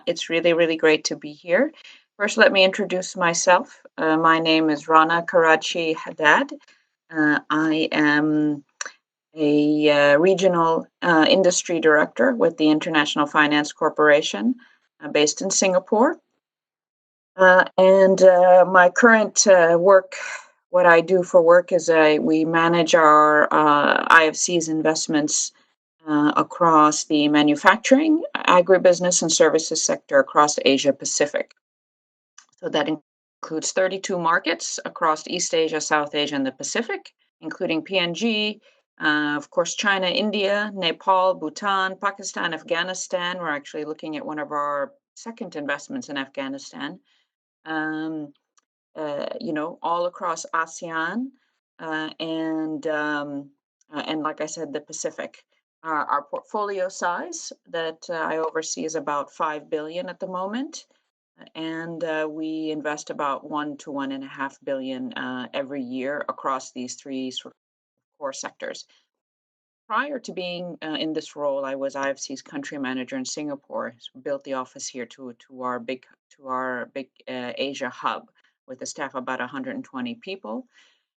It's really, really great to be here. First, let me introduce myself. My name is Rana Karadsheh Haddad. I am a regional industry director with the International Finance Corporation based in Singapore. And my current work, what I do for work is we manage our IFC's investments across the manufacturing, agribusiness, and services sector across Asia Pacific. So that includes 32 markets across East Asia, South Asia, and the Pacific, including PNG, of course, China, India, Nepal, Bhutan, Pakistan, Afghanistan. We're actually looking at one of our second investments in Afghanistan. Um, all across ASEAN and like I said, the Pacific. Our portfolio size that I oversee is about 5 billion at the moment, and we invest about 1 to 1.5 billion every year across these three sort of core sectors. Prior to being in this role, I was IFC's country manager in Singapore. So we built the office here to our big Asia hub with a staff of about 120 people.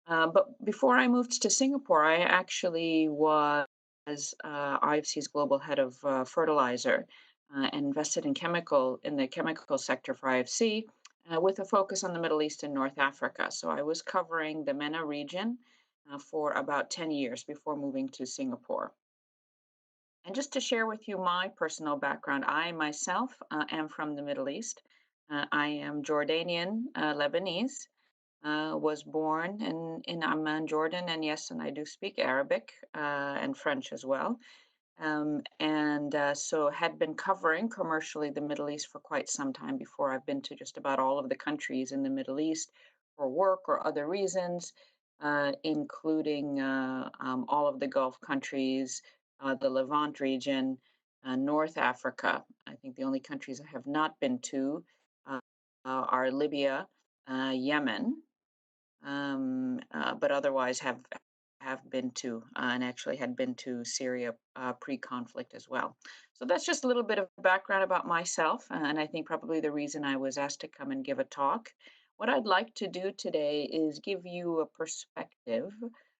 But before I moved to Singapore, I actually was IFC's global head of fertilizer and invested in the chemical sector for IFC with a focus on the Middle East and North Africa. So I was covering the MENA region for about 10 years before moving to Singapore. And just to share with you my personal background, I myself am from the Middle East. I am Jordanian, Lebanese, was born in Amman, Jordan, and yes, and I do speak Arabic and French as well. And so had been covering commercially the Middle East for quite some time before. I've been to just about all of the countries in the Middle East for work or other reasons, including all of the Gulf countries, the Levant region, North Africa. I think the only countries I have not been to are Libya, Yemen, but otherwise have been to and actually had been to Syria pre-conflict as well. So that's just a little bit of background about myself, and I think probably the reason I was asked to come and give a talk. What I'd like to do today is give you a perspective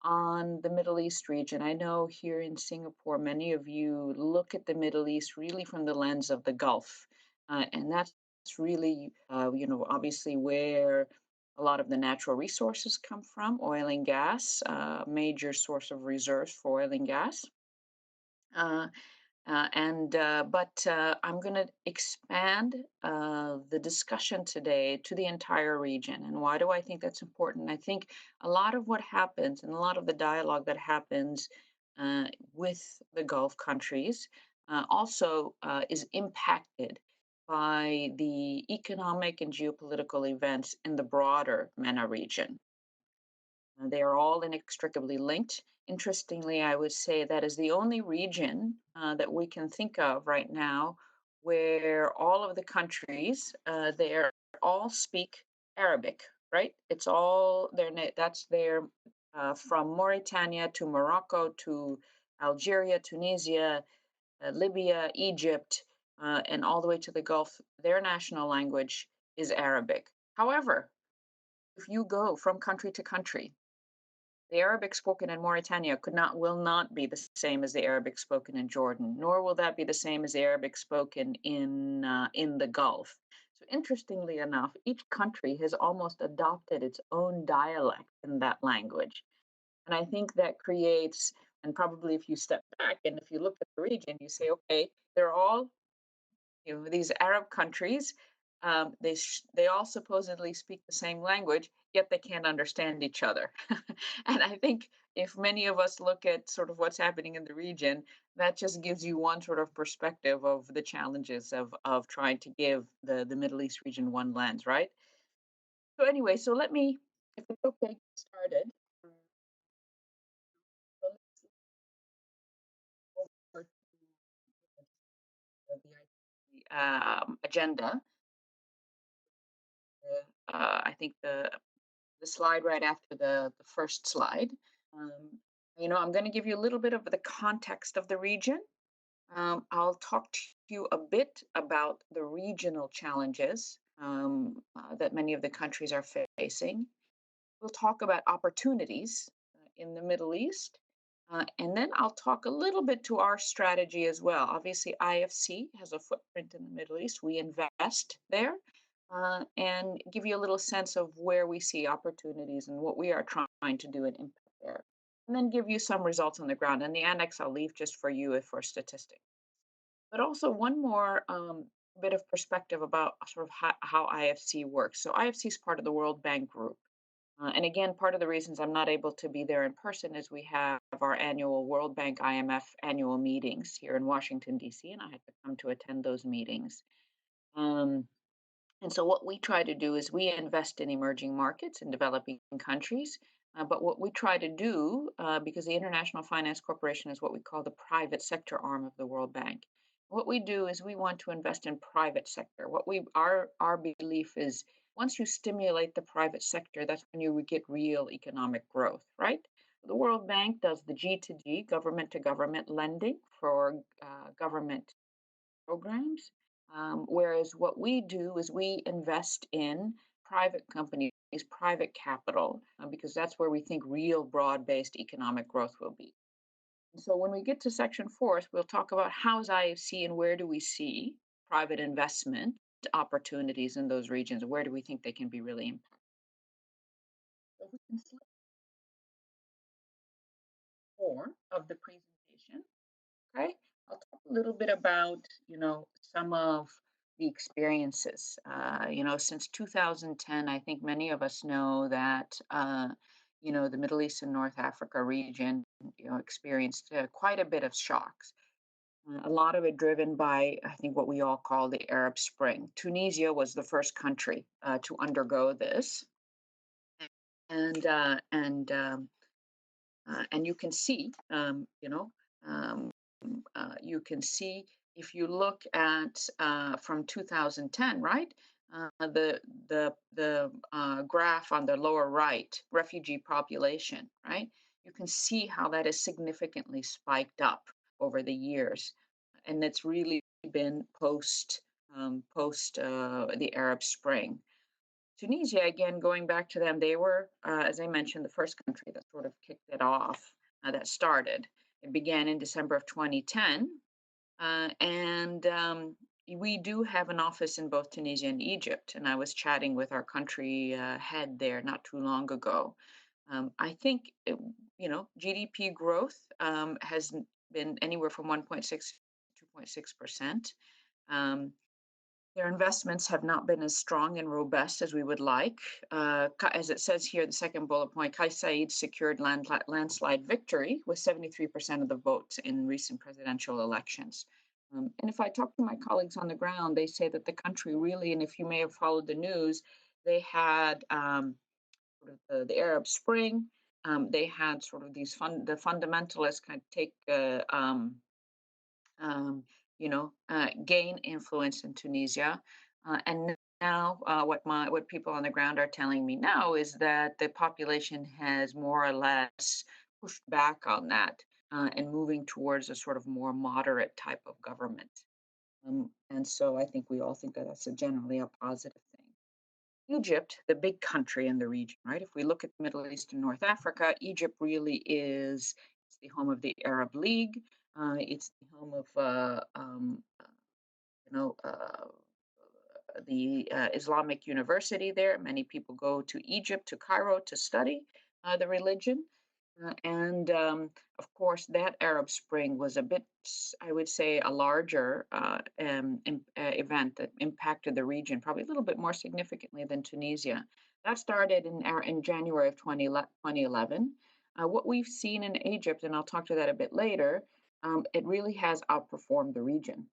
on the Middle East region. I know here in Singapore, many of you look at the Middle East really from the lens of the Gulf, and that's really, obviously where a lot of the natural resources come from, oil and gas, major source of reserves for oil and gas. Uh, and but I'm going to expand the discussion today to the entire region. And why do I think that's important? I think a lot of what happens and a lot of the dialogue that happens with the Gulf countries also is impacted by the economic and geopolitical events in the broader MENA region. They are all inextricably linked. Interestingly, I would say that is the only region that we can think of right now where all of the countries they all speak Arabic, right? It's all that's their from Mauritania to Morocco to Algeria, Tunisia, Libya, Egypt, and all the way to the Gulf. Their national language is Arabic. However, if you go from country to country, the Arabic spoken in Mauritania will not be the same as the Arabic spoken in Jordan, nor will that be the same as the Arabic spoken in the Gulf. So interestingly enough, each country has almost adopted its own dialect in that language. And I think that creates, and probably if you step back and if you look at the region, you say, okay, they're all these Arab countries, they all supposedly speak the same language, yet they can't understand each other. And I think if many of us look at sort of what's happening in the region, that just gives you one sort of perspective of the challenges of trying to give the Middle East region one lens, right? So anyway, so let me, if it's okay, get started. So let's go over to the agenda. I think the slide right after the first slide. Um, I'm going to give you a little bit of the context of the region. I'll talk to you a bit about the regional challenges that many of the countries are facing. We'll talk about opportunities in the Middle East. And then I'll talk a little bit to our strategy as well. Obviously, IFC has a footprint in the Middle East. We invest there and give you a little sense of where we see opportunities and what we are trying to do and impact there. And then give you some results on the ground. And the annex I'll leave just for you for statistics. But also one more bit of perspective about sort of how IFC works. So IFC is part of the World Bank Group. And again, part of the reasons I'm not able to be there in person is we have our annual World Bank IMF annual meetings here in Washington, D.C., and I had to come to attend those meetings. Um, and so, what we try to do is we invest in emerging markets and developing countries. But what we try to do, because the International Finance Corporation is what we call the private sector arm of the World Bank, what we do is we want to invest in private sector. Our belief is once you stimulate the private sector, that's when you would get real economic growth, right? The World Bank does the G to G, government to government lending for government programs. Whereas what we do is we invest in private companies, private capital, because that's where we think real broad based economic growth will be. So when we get to section four, we'll talk about how's IFC and where do we see private investment opportunities in those regions? Where do we think they can be really impactful? So we can select four of the presentation. Okay, I'll talk a little bit about, some of the experiences. Since 2010, I think many of us know that, the Middle East and North Africa region, experienced quite a bit of shocks. A lot of it driven by, I think, what we all call the Arab Spring. Tunisia was the first country to undergo this, and you can see, um, you can see if you look at from 2010, right? The graph on the lower right, refugee population, right? You can see how that has significantly spiked up over the years, and it's really been post the Arab Spring. Tunisia, again, going back to them, they were, as I mentioned, the first country that sort of kicked it off, that started. It began in December of 2010. And we do have an office in both Tunisia and Egypt. And I was chatting with our country head there not too long ago. I think, GDP growth has been anywhere from 1.6 to 2.6%. Um, their investments have not been as strong and robust as we would like. As it says here, the second bullet point, Kais Saied secured landslide victory with 73% of the votes in recent presidential elections. And if I talk to my colleagues on the ground, they say that the country really, and if you may have followed the news, they had sort of the Arab Spring. They had sort of the fundamentalists kind of take gain influence in Tunisia. And now, what people on the ground are telling me now is that the population has more or less pushed back on that and moving towards a sort of more moderate type of government. And so I think we all think that that's generally a positive thing. Egypt, the big country in the region, right? If we look at the Middle East and North Africa, Egypt really is it's the home of the Arab League. It's the home of you know, uh, the Islamic University there. Many people go to Egypt, to Cairo to study the religion. And of course, that Arab Spring was a bit, I would say, a larger event that impacted the region, probably a little bit more significantly than Tunisia. That started in January of 2011. What we've seen in Egypt, and I'll talk to that a bit later, it really has outperformed the region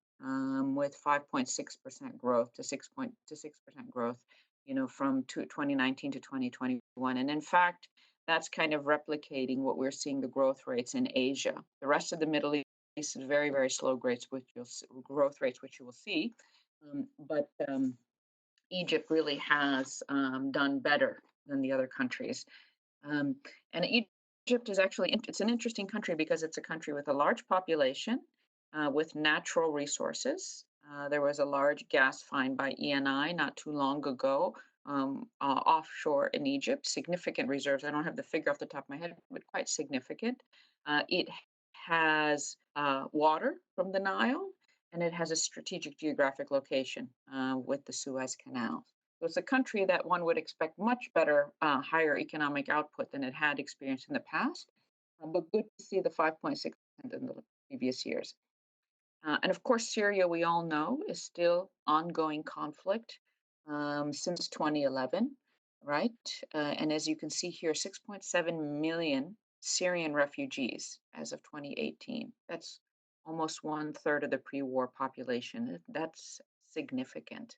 with 5.6% growth to 6% growth, from 2019 to 2021. And in fact, that's kind of replicating what we're seeing the growth rates in Asia. The rest of the Middle East is very, very slow growth rates, which you will see. But Egypt really has done better than the other countries. And Egypt is actually it's an interesting country because it's a country with a large population, with natural resources, There was a large gas find by ENI not too long ago, offshore in Egypt. Significant reserves. I don't have the figure off the top of my head, but quite significant. It has water from the Nile, and it has a strategic geographic location with the Suez Canal. So it's a country that one would expect much better, higher economic output than it had experienced in the past. But good to see the 5.6% in the previous years. And of course, Syria, we all know, is still ongoing conflict since 2011, right? And as you can see here, 6.7 million Syrian refugees as of 2018. That's almost one third of the pre war population. That's significant.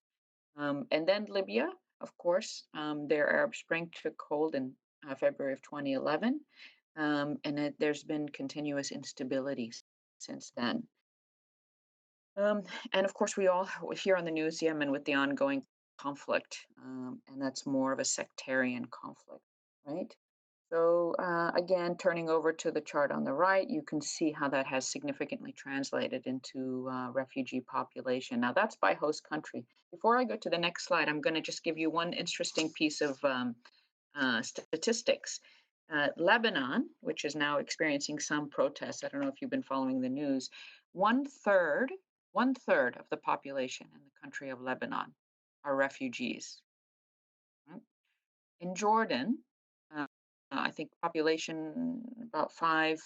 And then Libya, of course, their Arab Spring took hold in February of 2011. There's been continuous instability since then. And of course, we all hear on the news Yemen with the ongoing conflict, and that's more of a sectarian conflict, right? So, again, turning over to the chart on the right, you can see how that has significantly translated into refugee population. Now, that's by host country. Before I go to the next slide, I'm going to just give you one interesting piece of statistics. Lebanon, which is now experiencing some protests, I don't know if you've been following the news, one third, one third of the population in the country of Lebanon are refugees. Right? In Jordan, uh, I think population about five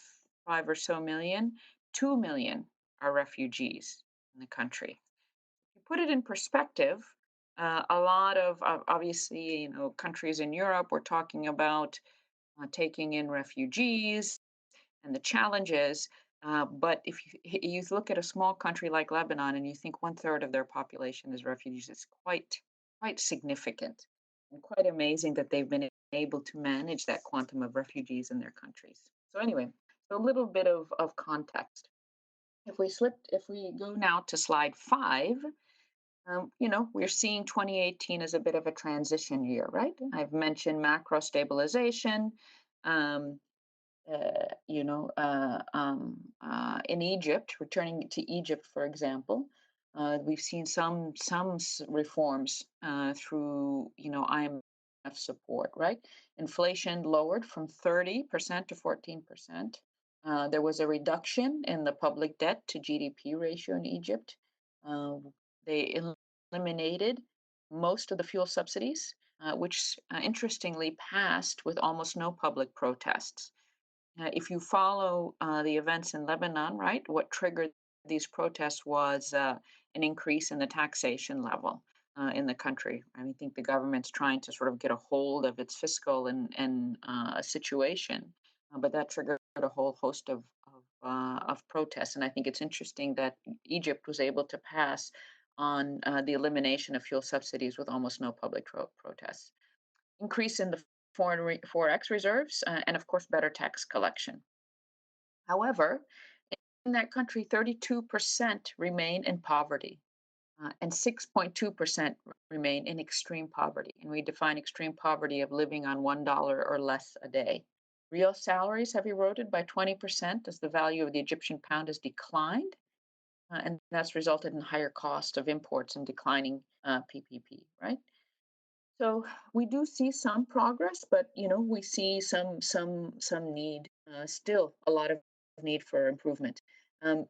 or so million, 2 million are refugees in the country. To put it in perspective, a lot of obviously, countries in Europe, we're talking about taking in refugees and the challenges. But if you look at a small country like Lebanon and you think one third of their population is refugees, it's quite significant and quite amazing that they've been able to manage that quantum of refugees in their countries. So anyway, so a little bit of context. If we go now to slide 5, we're seeing 2018 as a bit of a transition year, right? I've mentioned macro stabilization. Um, in Egypt, returning to Egypt, for example, we've seen some reforms through IMF support, right? Inflation lowered from 30% to 14%. There was a reduction in the public debt to GDP ratio in Egypt. Uh, they eliminated most of the fuel subsidies, which interestingly passed with almost no public protests. If you follow the events in Lebanon, right, what triggered these protests was an increase in the taxation level in the country. I think the government's trying to sort of get a hold of its fiscal and situation, but that triggered a whole host of protests. And I think it's interesting that Egypt was able to pass on the elimination of fuel subsidies with almost no public protests. Increase in the forex reserves, and of course, better tax collection. However, in that country, 32% remain in poverty, and 6.2% remain in extreme poverty. And we define extreme poverty of living on $1 or less a day. Real salaries have eroded by 20% as the value of the Egyptian pound has declined, and that's resulted in higher cost of imports and declining PPP, right? So we do see some progress, but we see some need, still a lot of need for improvement.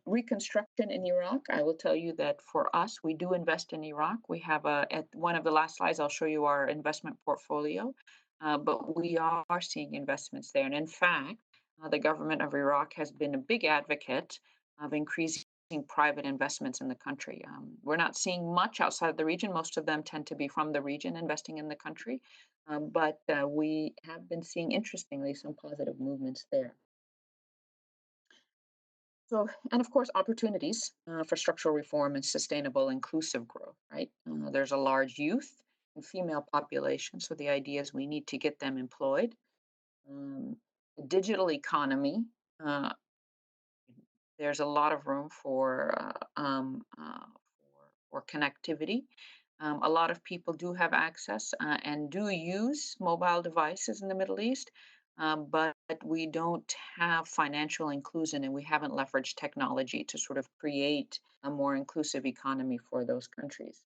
Reconstruction in Iraq, I will tell you that for us, we do invest in Iraq. We have at one of the last slides, I'll show you our investment portfolio, but we are seeing investments there. And in fact, the government of Iraq has been a big advocate of increasing private investments in the country. We're not seeing much outside of the region. Most of them tend to be from the region investing in the country. But we have been seeing, interestingly, some positive movements there. So, and of course, opportunities for structural reform and sustainable inclusive growth, right? There's a large youth and female population. So the idea is we need to get them employed. The digital economy, uh, there's a lot of room for connectivity. A lot of people do have access and do use mobile devices in the Middle East, but we don't have financial inclusion and we haven't leveraged technology to sort of create a more inclusive economy for those countries.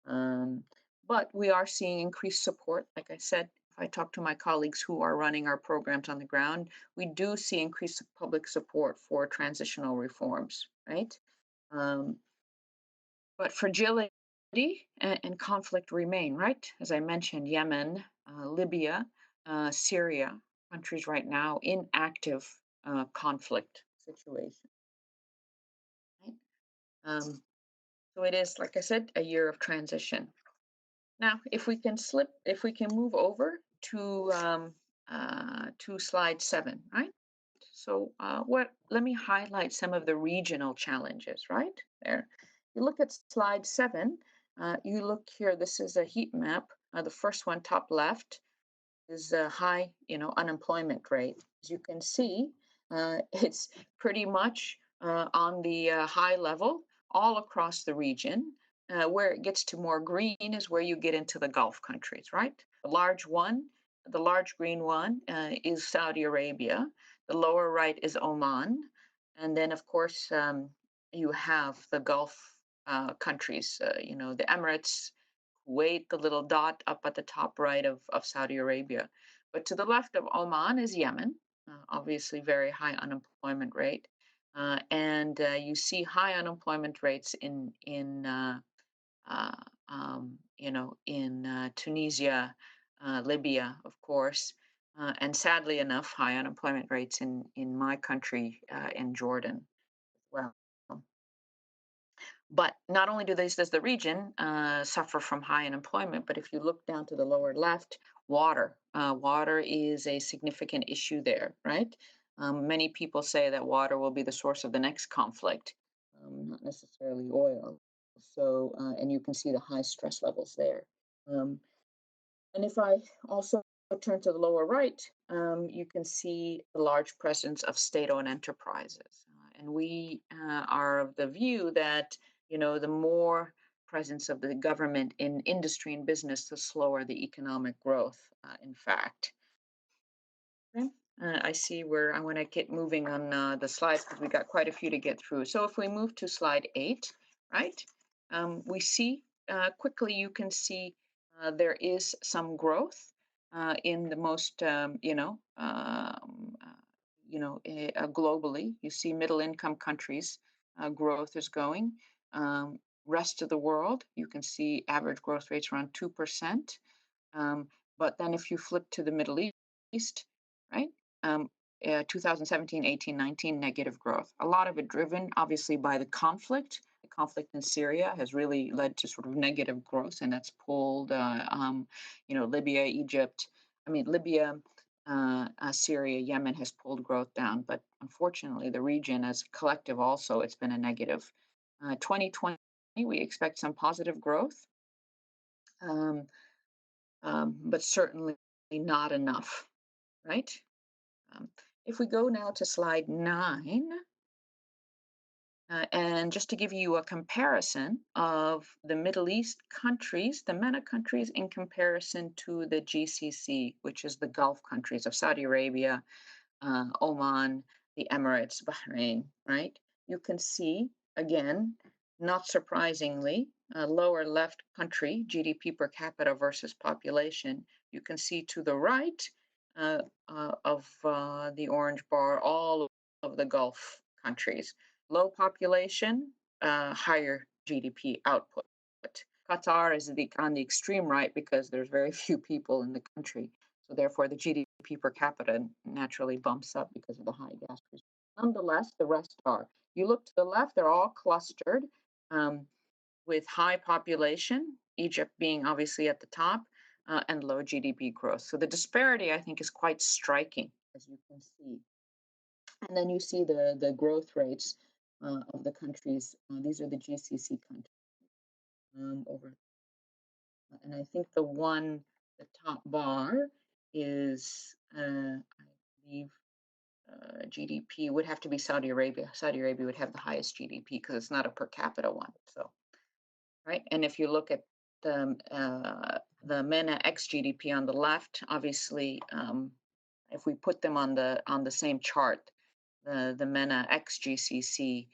Um, but we are seeing increased support. Like I said, if I talk to my colleagues who are running our programs on the ground, we do see increased public support for transitional reforms, right? Um, but fragility and conflict remain, right? As I mentioned, Yemen, Libya, Syria, countries right now in active conflict situation, right? Um, so it is, like I said, a year of transition. Now, if we can move over to slide 7, right? So, let me highlight some of the regional challenges, right? There. You look at slide 7, you look here, this is a heat map. The first one, top left, is a high, unemployment rate. As you can see, it's pretty much on the high level all across the region. Where it gets to more green is where you get into the Gulf countries, right? The large green one is Saudi Arabia. The lower right is Oman. And then, of course, you have the Gulf countries, the Emirates, Kuwait, the little dot up at the top right of Saudi Arabia. But to the left of Oman is Yemen, obviously very high unemployment rate. And you see high unemployment rates uh, in Tunisia, Libya, of course, and sadly enough, high unemployment rates in my country, in Jordan as well. But not only does the region suffer from high unemployment, but if you look down to the lower left, water is a significant issue there, right? Many people say that water will be the source of the next conflict, not necessarily oil. So, and you can see the high stress levels there. Um, and if I also turn to the lower right, you can see the large presence of state-owned enterprises. And we are of the view that, the more presence of the government in industry and business, the slower the economic growth, in fact. Okay. I see where I want to get moving on the slides because we got quite a few to get through. So if we move to slide 8, right, we see quickly you can see there is some growth in the most, globally. You see middle income countries growth is going. Rest of the world, you can see average growth rates around 2%. Um, but then if you flip to the Middle East, right? Um, 2017, 18, 19, negative growth. A lot of it driven, obviously, by the conflict. The conflict in Syria has really led to sort of negative growth, and that's pulled, Libya, Egypt. I mean, Libya, Syria, Yemen has pulled growth down, but unfortunately, the region as collective also, it's been a negative. 2020, we expect some positive growth. Um, but certainly not enough, right? Um, if we go now to slide 9, and just to give you a comparison of the Middle East countries, the MENA countries, in comparison to the GCC, which is the Gulf countries of Saudi Arabia, Oman, the Emirates, Bahrain, right? You can see, again, not surprisingly, lower left country, GDP per capita versus population. You can see to the right of the orange bar, all of the Gulf countries. Low population, higher GDP output. Qatar is on the extreme right because there's very few people in the country. So therefore, the GDP per capita naturally bumps up because of the high gas prices. Nonetheless, the rest are. You look to the left, they're all clustered um, with high population, Egypt being obviously at the top, and low GDP growth. So the disparity, I think, is quite striking, as you can see. And then you see the growth rates of the countries. These are the GCC countries over, and I think the top bar is, I believe, GDP would have to be Saudi Arabia. Saudi Arabia would have the highest GDP because it's not a per capita one. So, right. And if you look at the MENA ex GDP on the left, obviously If we put them on the same chart, the MENA ex GCC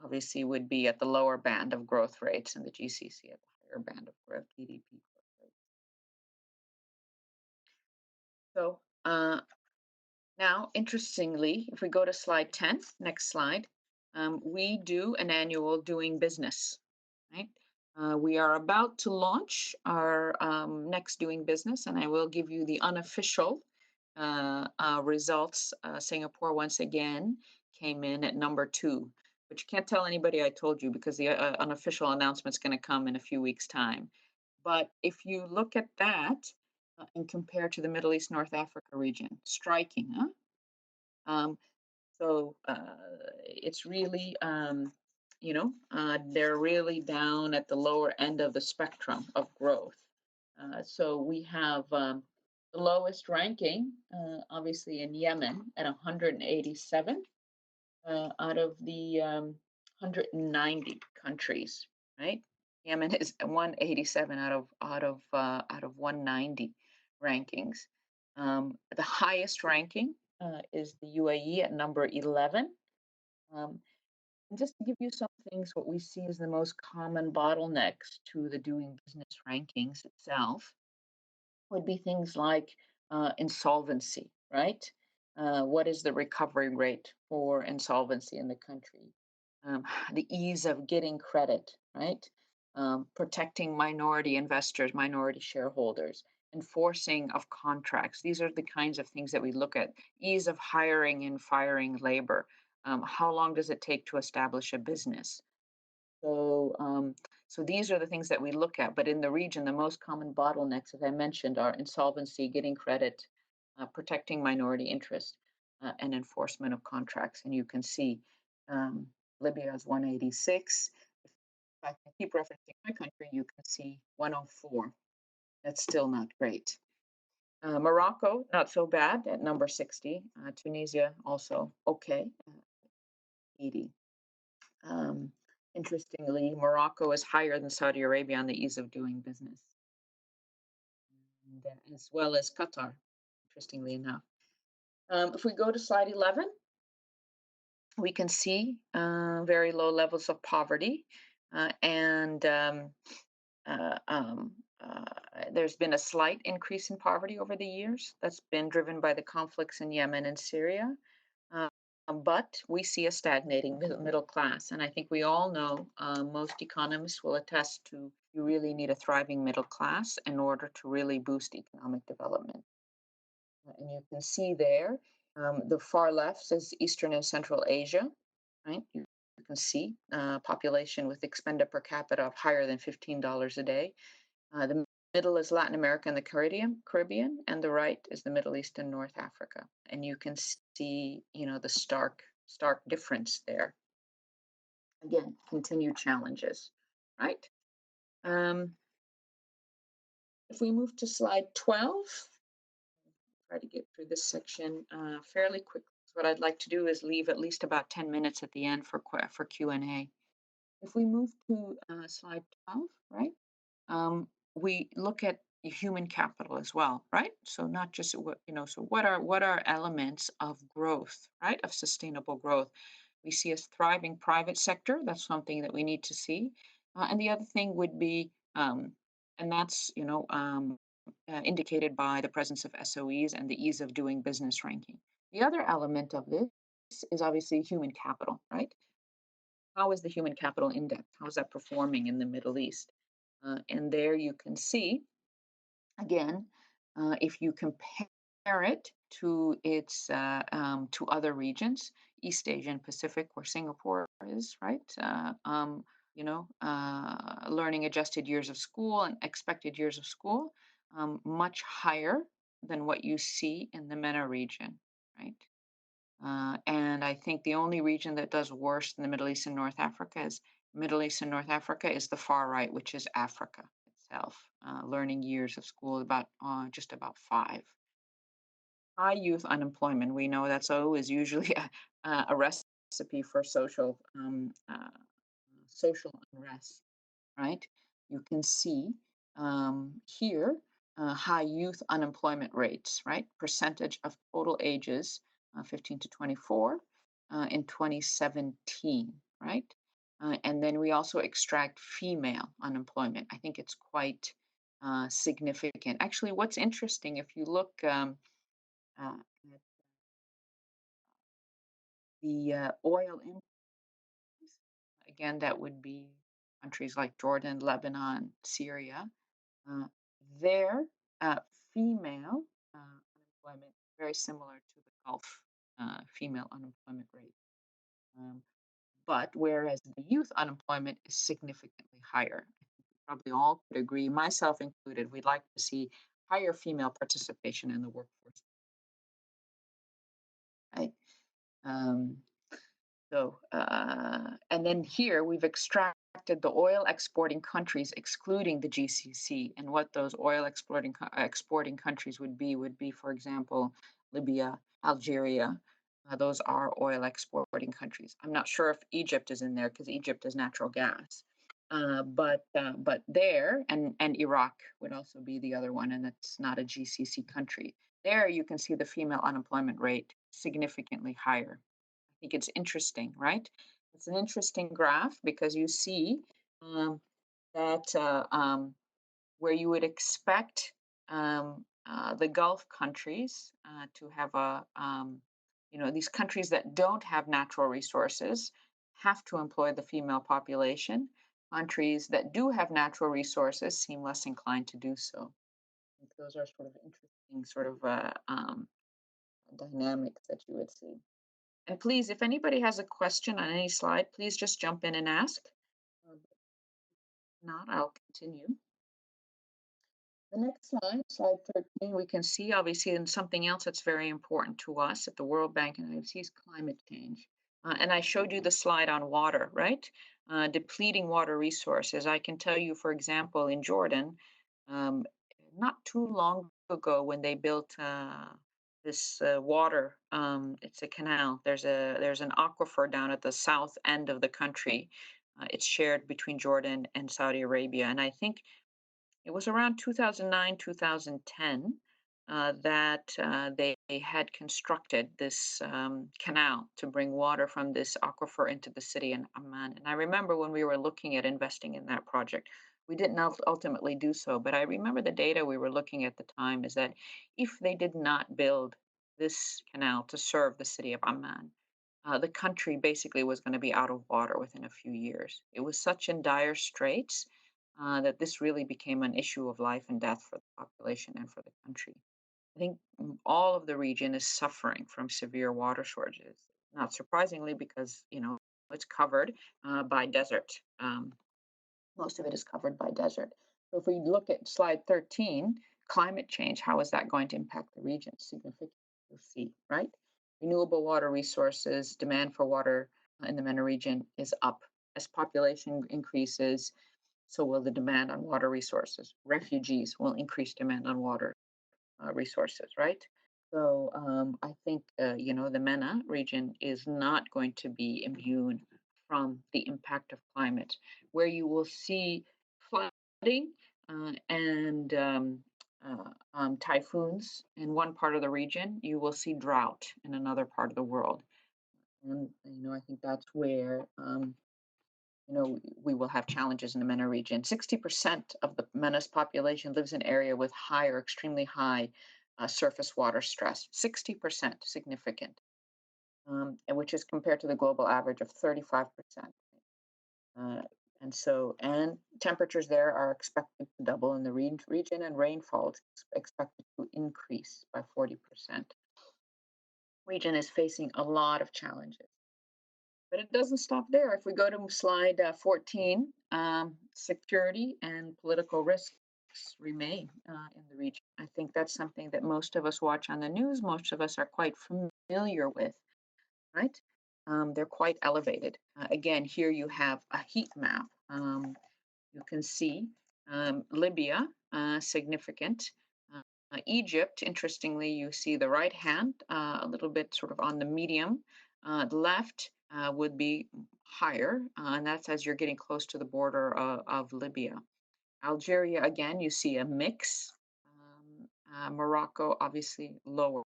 obviously would be at the lower band of growth rates, and the GCC at the higher band of growth GDP growth rates. So now, interestingly, if we go to slide 10, next slide, we do an annual doing business, right? We are about to launch our next doing business, and I will give you the unofficial results. Singapore, once again, came in at number two, but you can't tell anybody I told you because the unofficial announcement's going to come in a few weeks' time. But if you look at that and compare to the Middle East, North Africa region, striking, huh? Um, so it's really, they're really down at the lower end of the spectrum of growth. So we have the lowest ranking, obviously in Yemen at 187 out of the 190 countries, right? Yemen is 187 out of 190 rankings. The highest ranking is the UAE at number 11. Um, and just to give you some things, what we see as the most common bottlenecks to the doing business rankings itself would be things like insolvency, right? What is the recovery rate for insolvency in the country? The ease of getting credit, right? Protecting minority investors, minority shareholders, enforcing of contracts. These are the kinds of things that we look at. Ease of hiring and firing labor. How long does it take to establish a business? So, so these are the things that we look at. But in the region, the most common bottlenecks, as I mentioned, are insolvency, getting credit, protecting minority interest, and enforcement of contracts. And you can see um, Libya is 186. If I can keep referencing my country, you can see 104. That's still not great. Morocco, not so bad at number 60. Tunisia, also okay, 80. Um, Interestingly, Morocco is higher than Saudi Arabia on the ease of doing business, and, as well as Qatar, interestingly enough. If we go to slide 11, we can see very low levels of poverty, and uh, um, uh, there's been a slight increase in poverty over the years. That's been driven by the conflicts in Yemen and Syria. Uh, but we see a stagnating middle class. And I think we all know, most economists will attest to, you really need a thriving middle class in order to really boost economic development. And you can see there, the far left says Eastern and Central Asia, right? You can see population with expenda per capita of higher than $15 a day. The middle is Latin America and the Caribbean, and the right is the Middle East and North Africa. And you can see, the stark difference there. Again, continued challenges, right? Um, if we move to slide 12, try to get through this section fairly quickly. So what I'd like to do is leave at least about 10 minutes at the end for Q&A. If we move to slide 12, right? We look at human capital as well, right? So not just so what are elements of growth, right? Of sustainable growth. We see a thriving private sector. That's something that we need to see. And the other thing would be, and that's indicated by the presence of SOEs and the ease of doing business ranking. The other element of this is obviously human capital, right? How is the human capital index? How is that performing in the Middle East? And there you can see, again, if you compare it to to other regions, East Asia and Pacific, where Singapore is, right? Learning adjusted years of school and expected years of school, much higher than what you see in the MENA region, right? And I think the only region that does worse than the Middle East and North Africa is the far right, which is Africa itself. Learning years of school about just about 5. High youth unemployment. We know that's always usually a recipe for social unrest, right? You can see here high youth unemployment rates, right? Percentage of total ages 15 to 24 in 2017, right? And then we also extract female unemployment. I think it's quite significant. Actually, what's interesting, if you look at the oil imports, again, that would be countries like Jordan, Lebanon, Syria. Uh, their female unemployment very similar to the Gulf female unemployment rate. Um, but whereas the youth unemployment is significantly higher, I think we probably all could agree, myself included, we'd like to see higher female participation in the workforce, right? Um, and then here we've extracted the oil exporting countries, excluding the GCC, and what those oil exporting countries would be, for example, Libya, Algeria. Those are oil exporting countries. I'm not sure if Egypt is in there because Egypt is natural gas. But there and Iraq would also be the other one, and it's not a GCC country. There you can see the female unemployment rate significantly higher. I think it's interesting, right? It's an interesting graph because you see um, that where you would expect the Gulf countries to have these countries that don't have natural resources have to employ the female population. Countries that do have natural resources seem less inclined to do so. I think those are sort of interesting sort of dynamics that you would see. And please, if anybody has a question on any slide, please just jump in and ask. If not, I'll continue. The next slide, slide 13, we can see obviously in something else that's very important to us at the World Bank and IFC is climate change. And I showed you the slide on water, right? Depleting water resources. I can tell you, for example, in Jordan, um, not too long ago when they built this water, it's a canal. There's an aquifer down at the south end of the country. It's shared between Jordan and Saudi Arabia, and I think it was around 2009, 2010 that they had constructed this canal to bring water from this aquifer into the city in Amman. And I remember when we were looking at investing in that project, we didn't ultimately do so, but I remember the data we were looking at the time is that if they did not build this canal to serve the city of Amman, the country basically was going to be out of water within a few years. It was such in dire straits that this really became an issue of life and death for the population and for the country. I think all of the region is suffering from severe water shortages. Not surprisingly, because it's covered by desert. Most of it is covered by desert. So if we look at slide 13, climate change, how is that going to impact the region? Significantly, you'll see, right? Renewable water resources, demand for water in the MENA region is up. As population increases, so will the demand on water resources. Refugees will increase demand on water resources, right? So I think the MENA region is not going to be immune from the impact of climate, where you will see flooding and typhoons in one part of the region. You will see drought in another part of the world, and I think that's where we will have challenges in the MENA region. 60% of the MENA's population lives in an area with high or extremely high surface water stress. 60%, significant, and which is compared to the global average of 35%. Uh, and temperatures there are expected to double in the region, and rainfall is expected to increase by 40%. Region is facing a lot of challenges. But it doesn't stop there. If we go to slide 14, security and political risks remain in the region. I think that's something that most of us watch on the news, most of us are quite familiar with, right? They're quite elevated. Again, here you have a heat map. You can see Libya, significant. Egypt, interestingly, you see the right hand a little bit sort of on the medium. The left would be higher, and that's as you're getting close to the border of Libya. Algeria, again, you see a mix. Morocco, obviously lower.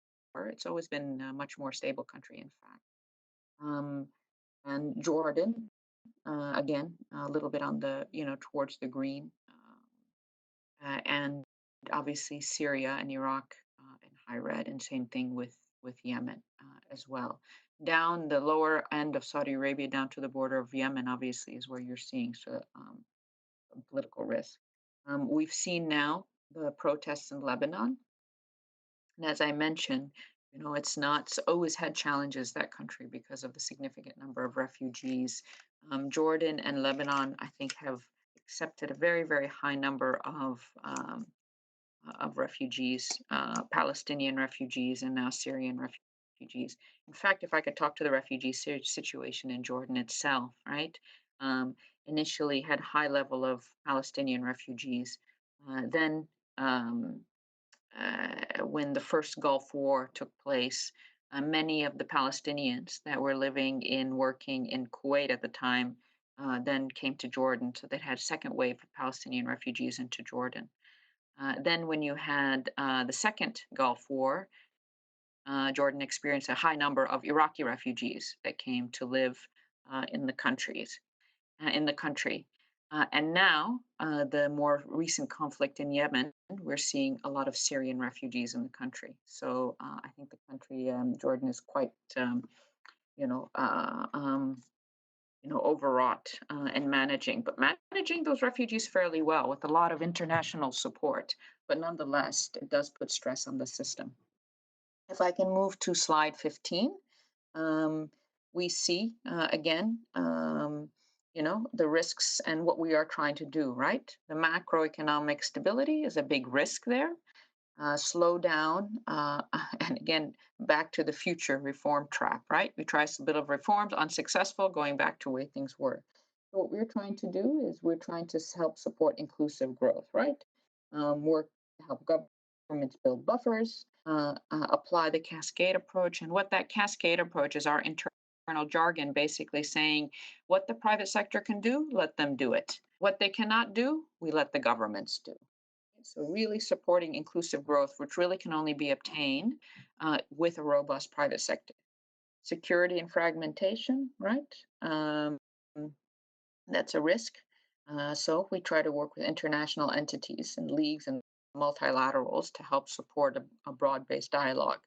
It's always been a much more stable country, in fact. Um, and Jordan, again, a little bit on the, towards the green. And obviously Syria and Iraq in high red, and same thing with Yemen as well. Down the lower end of Saudi Arabia, down to the border of Yemen, obviously, is where you're seeing political risk. We've seen now the protests in Lebanon, and as I mentioned, it's always had challenges, that country, because of the significant number of refugees. Jordan and Lebanon, I think, have accepted a very, very high number of refugees, Palestinian refugees, and now Syrian refugees. In fact, if I could talk to the refugee situation in Jordan itself, right? Um, Initially had high level of Palestinian refugees. Then, um, when the first Gulf War took place, many of the Palestinians that were living and working in Kuwait at the time then came to Jordan. So they had a second wave of Palestinian refugees into Jordan. Then, when you had the second Gulf War, Jordan experienced a high number of Iraqi refugees that came to live in the country. And now, the more recent conflict in Yemen, we're seeing a lot of Syrian refugees in the country. So I think the country, Jordan, is quite, you know, uh, um, overwrought and managing those refugees fairly well with a lot of international support. But nonetheless, it does put stress on the system. If I can move to slide 15, um, we see again, the risks and what we are trying to do, right? The macroeconomic stability is a big risk there. Slow down, and again, back to the future reform trap, right? We try a bit of reforms, unsuccessful, going back to where things were. So what we're trying to do is we're trying to help support inclusive growth, right? Work to help governments build buffers, apply the cascade approach. And what that cascade approach is, our internal jargon, basically saying what the private sector can do, let them do it. What they cannot do, we let the governments do. So, really supporting inclusive growth, which really can only be obtained with a robust private sector. Security and fragmentation, right? That's a risk. So, we try to work with international entities and leagues and multilaterals to help support a broad based dialogue.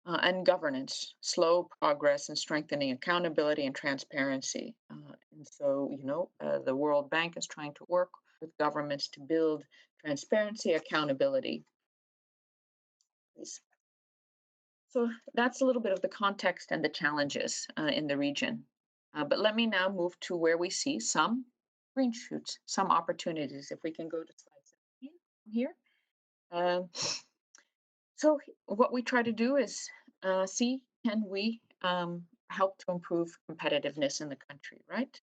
And governance, slow progress in strengthening accountability and transparency. And so, the World Bank is trying to work with governments to build transparency, accountability. So that's a little bit of the context and the challenges in the region. But let me now move to where we see some green shoots, some opportunities. If we can go to slide 17 here. Um, So what we try to do is see, can we help to improve competitiveness in the country, right?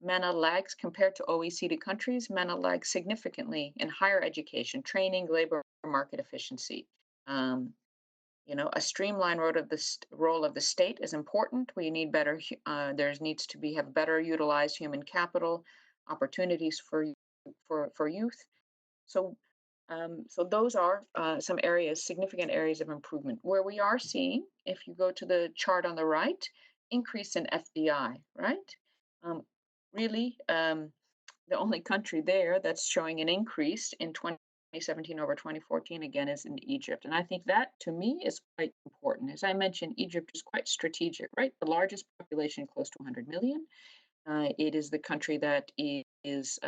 MENA lags compared to OECD countries. MENA lags significantly in higher education, training, labor market efficiency. Um, a streamlined role of the state is important. We need better. There needs to be have better utilized human capital, opportunities for youth. So those are some areas, significant areas of improvement. Where we are seeing, if you go to the chart on the right, increase in FDI, right? Um, Really, the only country there that's showing an increase in 2017 over 2014 again is in Egypt. And I think that to me is quite important. As I mentioned, Egypt is quite strategic, right? The largest population, close to 100 million. It is the country that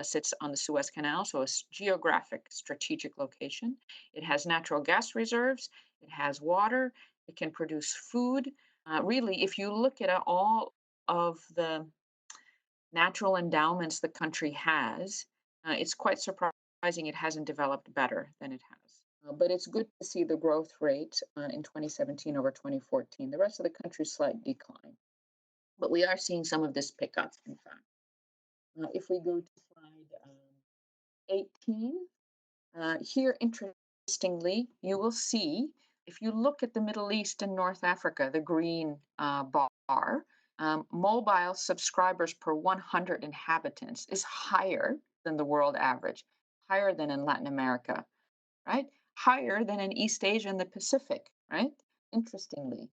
sits on the Suez Canal, so a geographic strategic location. It has natural gas reserves. It has water. It can produce food. Really, if you look at all of the natural endowments the country has, it's quite surprising it hasn't developed better than it has. But it's good to see the growth rate in 2017 over 2014. The rest of the country, slight decline. But we are seeing some of this pick up, in fact. If we go to slide 18, here, interestingly, you will see, if you look at the Middle East and North Africa, the green bar, mobile subscribers per 100 inhabitants is higher than the world average, higher than in Latin America, right? higher than in East Asia and the Pacific, right? Interestingly.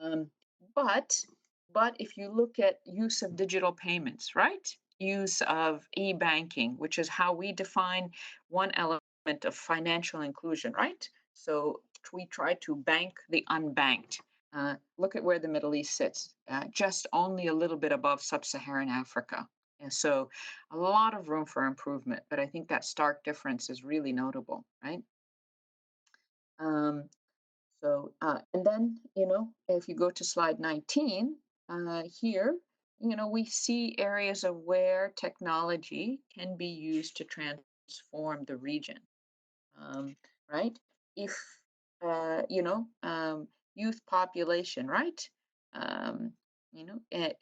Um, but but if you look at use of digital payments, right? Use of e-banking, which is how we define one element of financial inclusion, right? So we try to bank the unbanked. Look at where the Middle East sits, just only a little bit above sub-Saharan Africa. And so a lot of room for improvement, but I think that stark difference is really notable, right? Um, and then, if you go to slide 19, here, we see areas of where technology can be used to transform the region, um, right? If, youth population, right? Um, you know, eh,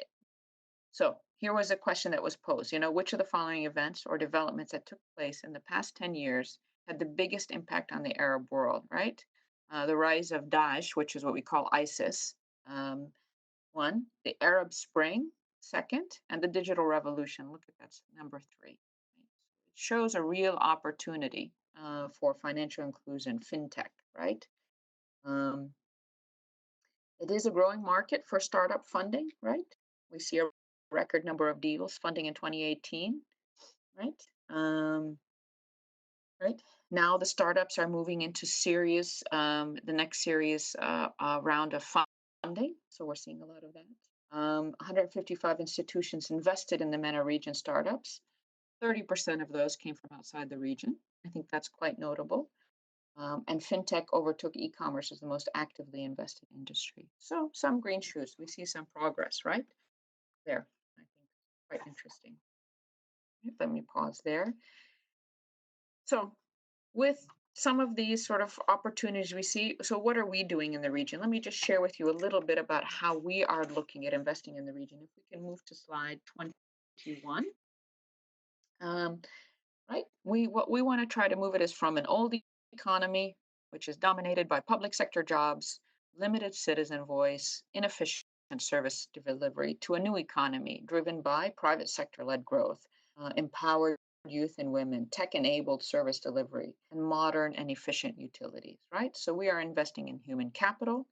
so here was a question that was posed, which of the following events or developments that took place in the past 10 years had the biggest impact on the Arab world, right? The rise of Daesh, which is what we call ISIS, um, one, the Arab Spring, second, and the digital revolution. Look at that's number three. Right? It shows a real opportunity for financial inclusion, fintech, right? Um, it is a growing market for startup funding, right? We see a record number of deals funding in 2018, right? Right now, the startups are moving into the next serious round of funding. So we're seeing a lot of that. 155 institutions invested in the MENA region startups. 30% of those came from outside the region. I think that's quite notable. And fintech overtook e-commerce as the most actively invested industry. So some green shoots. We see some progress, right? There. I think quite interesting. Let me pause there. So with some of these sort of opportunities we see, so what are we doing in the region? Let me just share with you a little bit about how we are looking at investing in the region. If we can move to slide 21. Um, right? What we want to try to move it is from an old economy, which is dominated by public sector jobs, limited citizen voice, inefficient service delivery, to a new economy driven by private sector led growth, empowered youth and women, tech enabled service delivery, and modern and efficient utilities, right? So we are investing in human capital,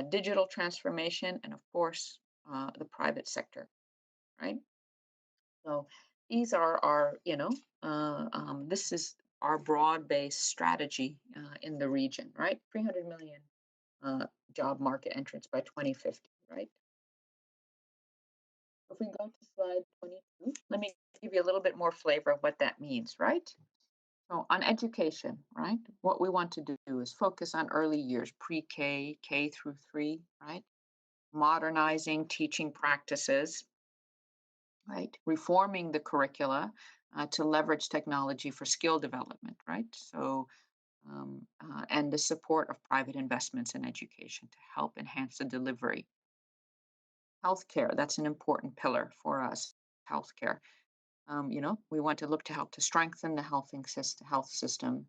digital transformation, and of course, the private sector, right? So these are our, this is our broad-based strategy in the region, right? 300 million uh, job market entrance by 2050, right? If we go to slide 22, let me give you a little bit more flavor of what that means, right? So on education, right? What we want to do is focus on early years, pre-K, K through 3, right? Modernizing teaching practices, right? Reforming the curricula to leverage technology for skill development, right? So, and the support of private investments in education to help enhance the delivery. Healthcare, that's an important pillar for us. Healthcare. We want to look to help to strengthen the health system,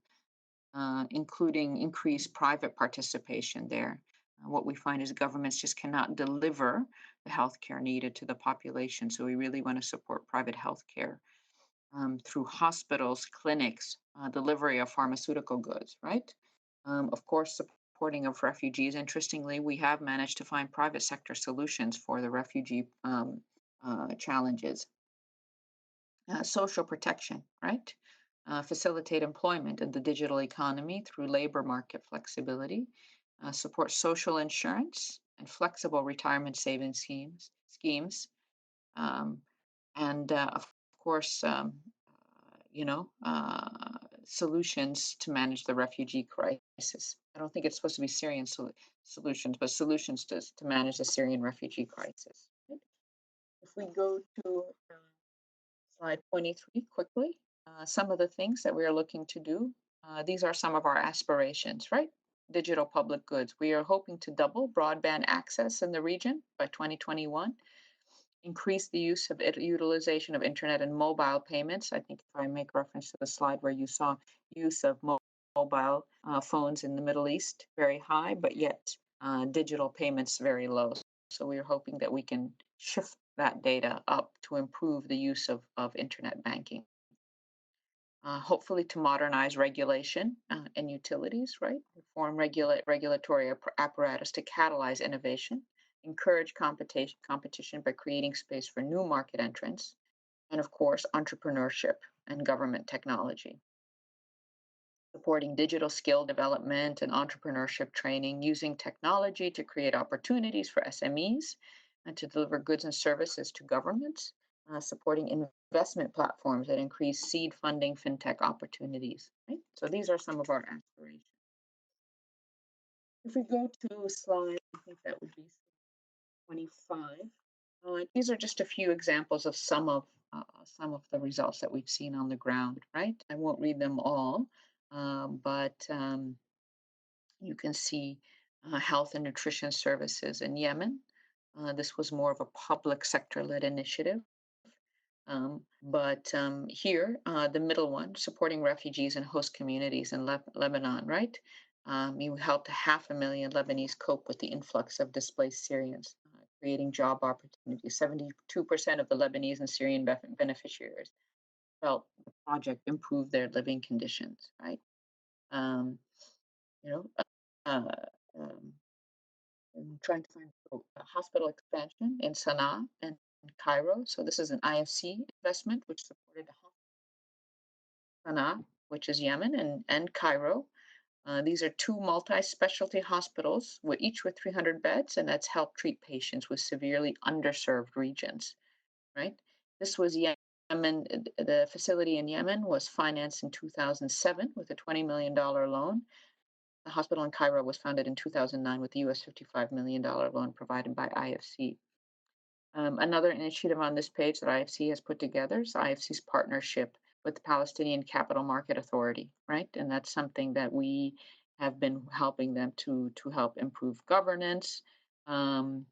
including increased private participation there. What we find is governments just cannot deliver the healthcare needed to the population. So we really want to support private healthcare through hospitals, clinics, delivery of pharmaceutical goods, right? Of course, supporting of refugees. Interestingly, we have managed to find private sector solutions for the refugee challenges. Social protection, right? Facilitate employment in the digital economy through labor market flexibility, support social insurance and flexible retirement savings schemes, um, and of course, solutions to manage the refugee crisis. I don't think it's supposed to be Syrian solutions, but solutions to manage the Syrian refugee crisis. Right? If we go to slide 23 quickly, some of the things that we are looking to do. These are some of our aspirations, right? Digital public goods. We are hoping to double broadband access in the region by 2021, increase the utilization of internet and mobile payments. I think if I make reference to the slide where you saw use of mobile phones in the Middle East very high, but yet digital payments very low. So we're hoping that we can shift that data up to improve the use of internet banking. hopefully to modernize regulation and utilities, right? Reform regulatory apparatus to catalyze innovation, encourage competition by creating space for new market entrants, and of course, entrepreneurship and government technology, supporting digital skill development and entrepreneurship training, using technology to create opportunities for SMEs and to deliver goods and services to governments, supporting investment platforms that increase seed funding, fintech opportunities. Right? So these are some of our aspirations. If we go to slide, I think that would be 25. These are just a few examples of some of the results that we've seen on the ground, right? I won't read them all, but you can see health and nutrition services in Yemen. This was more of a public sector led initiative. But here, the middle one, supporting refugees and host communities in Lebanon, right? You helped 500,000 Lebanese cope with the influx of displaced Syrians, creating job opportunities. 72% of the Lebanese and Syrian beneficiaries felt the project improved their living conditions, right? Um, you know, uh, um, I'm trying to find a hospital expansion in Sana'a and Cairo. So this is an IFC investment which supported Sana'a, which is Yemen, and Cairo. These are two multi-specialty hospitals, each with 300 beds, and that's helped treat patients with severely underserved regions. Right? This was Yemen. The facility in Yemen was financed in 2007 with a $20 million loan. The hospital in Cairo was founded in 2009 with the US $55 million loan provided by IFC. Another initiative on this page that IFC has put together is IFC's partnership with the Palestinian Capital Market Authority, right? And that's something that we have been helping them to help improve governance. Um,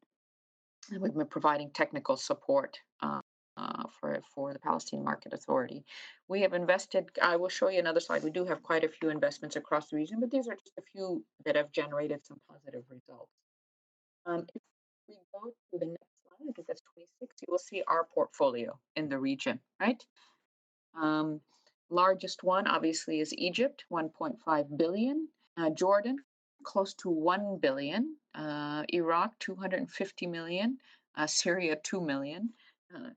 and we've been providing technical support for the Palestinian Market Authority. We have invested. I will show you another slide. We do have quite a few investments across the region, but these are just a few that have generated some positive results. If we go to the next slide, I think that's 26, you will see our portfolio in the region, right? Um, Largest one, obviously, is Egypt, 1.5 billion. Jordan, close to 1 billion. Iraq, 250 million. Syria, 2 million. Uh,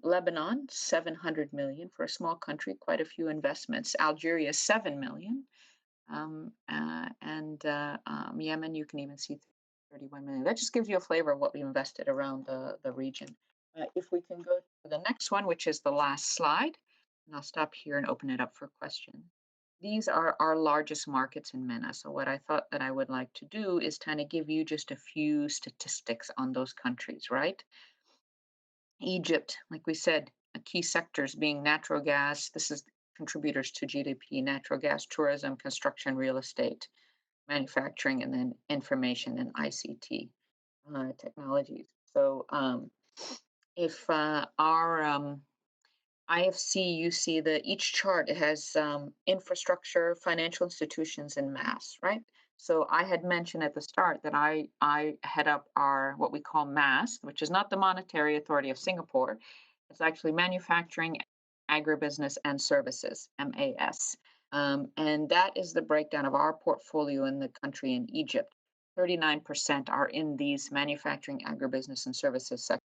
Lebanon, 700 million for a small country, quite a few investments. Algeria, 7 million. And Yemen, you can even see 31 million. That just gives you a flavor of what we invested around the region. If we can go to the next one, which is the last slide, and I'll stop here and open it up for questions. These are our largest markets in MENA. So what I thought that I would like to do is kind of give you just a few statistics on those countries, right? Egypt, like we said, key sectors being natural gas. This is contributors to GDP, natural gas, tourism, construction, real estate, manufacturing, and then information and ICT technologies. So if our IFC, you see that each chart, it has infrastructure, financial institutions, and mass, right? So I had mentioned at the start that I head up our what we call mass, which is not the Monetary Authority of Singapore. It's actually manufacturing, agribusiness, and services, MAS. And that is the breakdown of our portfolio in the country in Egypt. 39% are in these manufacturing, agribusiness, and services sectors.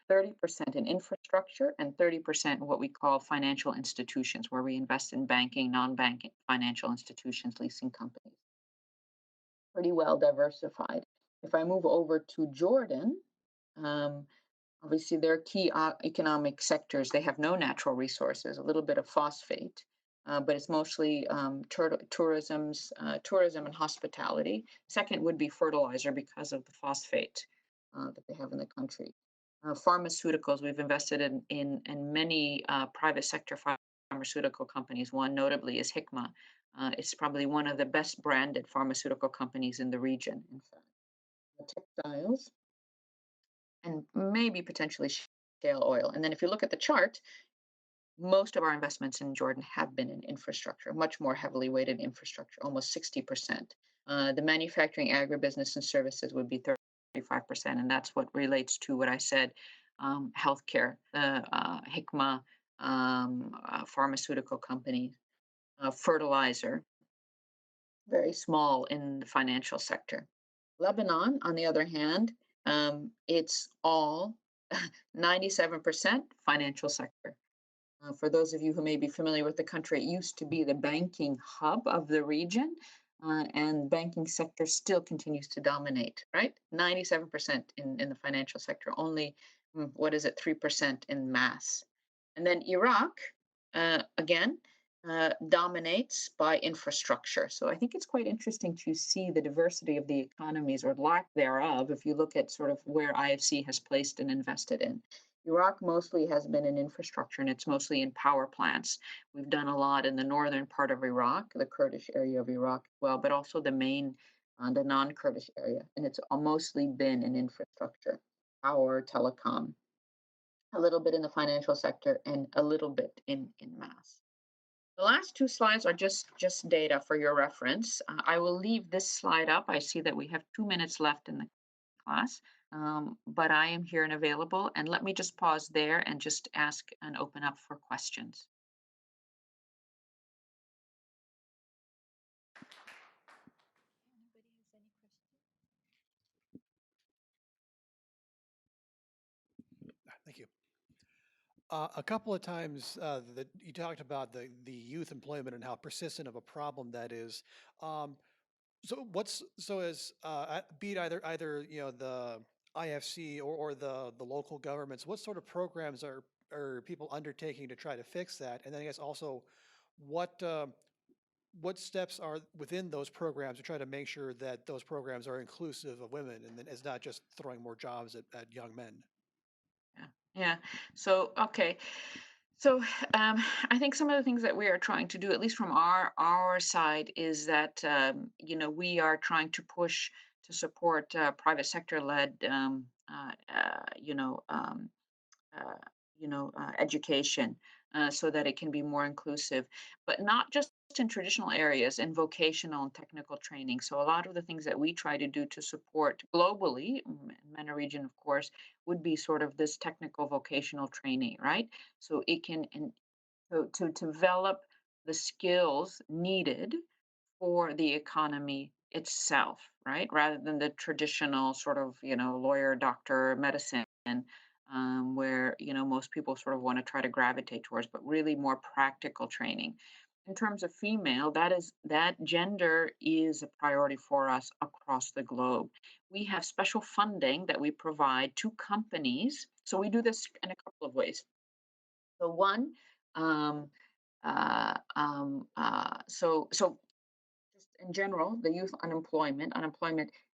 30% in infrastructure, and 30% in what we call financial institutions, where we invest in banking, non-banking financial institutions, leasing companies. Pretty well diversified. If I move over to Jordan, um, obviously their key economic sectors, they have no natural resources, a little bit of phosphate, but it's mostly tourism and hospitality. Second would be fertilizer because of the phosphate that they have in the country. Pharmaceuticals, we've invested in many private sector pharmaceutical companies. One notably is Hikma. It's probably one of the best branded pharmaceutical companies in the region, in fact. Textiles, and maybe potentially shale oil. And then if you look at the chart, most of our investments in Jordan have been in infrastructure, much more heavily weighted infrastructure, almost 60%. The manufacturing, agribusiness, and services would be 35%. And that's what relates to what I said, healthcare, Hikma, pharmaceutical company, fertilizer, very small in the financial sector. Lebanon, on the other hand, it's all 97% financial sector. For those of you who may be familiar with the country, it used to be the banking hub of the region, and banking sector still continues to dominate, right? 97% in the financial sector, only, what is it, 3% in mass. And then Iraq, again, dominates by infrastructure. So I think it's quite interesting to see the diversity of the economies or lack thereof if you look at sort of where IFC has placed and invested in. Iraq mostly has been in infrastructure and it's mostly in power plants. We've done a lot in the northern part of Iraq, the Kurdish area of Iraq as well, but also the main, the non Kurdish area. And it's mostly been in infrastructure, power, telecom, a little bit in the financial sector, and a little bit in mass. The last two slides are just data for your reference. I will leave this slide up. I see that we have 2 minutes left in the class, but I am here and available. And let me just pause there and just ask and open up for questions. Anybody has any questions? Thank you. A couple of times that you talked about the youth employment and how persistent of a problem that is. Um, so as be it either the IFC or the local governments, what sort of programs are people undertaking to try to fix that? And then I guess also what uh, what steps are within those programs to try to make sure that those programs are inclusive of women and then it's not just throwing more jobs at young men? Yeah. Yeah. So, okay. So, I think some of the things that we are trying to do, at least from our side, is that we are trying to push to support private sector led, uh, education, so that it can be more inclusive, but not just in traditional areas, in vocational and technical training. So a lot of the things that we try to do to support globally, in MENA region, of course, would be sort of this technical vocational training, right? So it can and to develop the skills needed for the economy itself, right? Rather than the traditional sort of, lawyer, doctor, medicine, where, most people sort of want to try to gravitate towards, but really more practical training. In terms of female, that gender is a priority for us across the globe. We have special funding that we provide to companies. So we do this in a couple of ways. So one, um, so just in general, the youth unemployment,